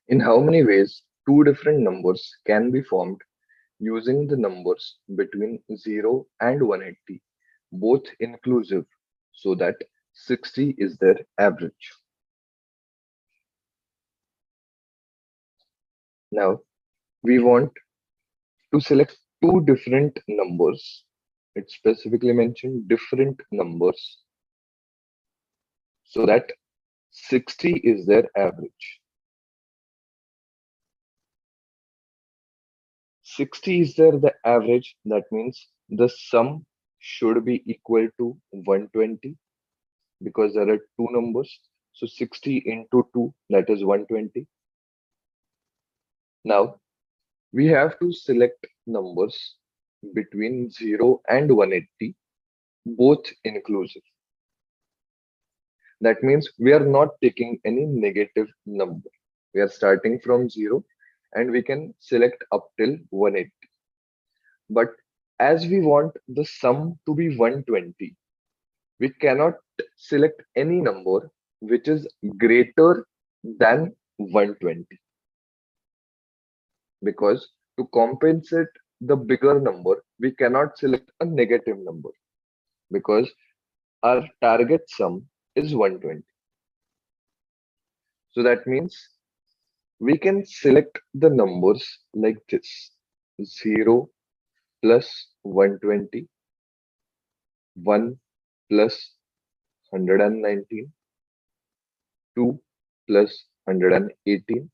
In how many ways two different numbers can be formed using the numbers between 0 and 180, both inclusive, so that 60 is their average. Now, we want to select two different numbers. It specifically mentioned different numbers so that 60 is their average. 60 is there the average, that means the sum should be equal to 120 because there are two numbers. So 60 into 2, that is 120. Now we have to select numbers between 0 and 180, both inclusive. That means we are not taking any negative number. We are starting from 0 and we can select up till 180. But as we want the sum to be 120, we cannot select any number which is greater than 120, because to compensate the bigger number, we cannot select a negative number because our target sum is 120. So that means we can select the numbers like this: 0 plus 120, 1 plus 119, 2 plus 118,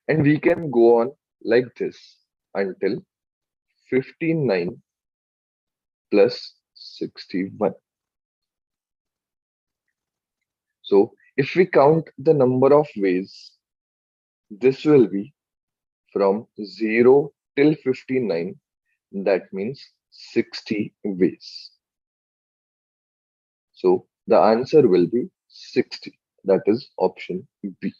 and we can go on like this until 59 plus 61. So if we count the number of ways, this will be from 0 till 59. That means 60 ways. So the answer will be 60. That is option B.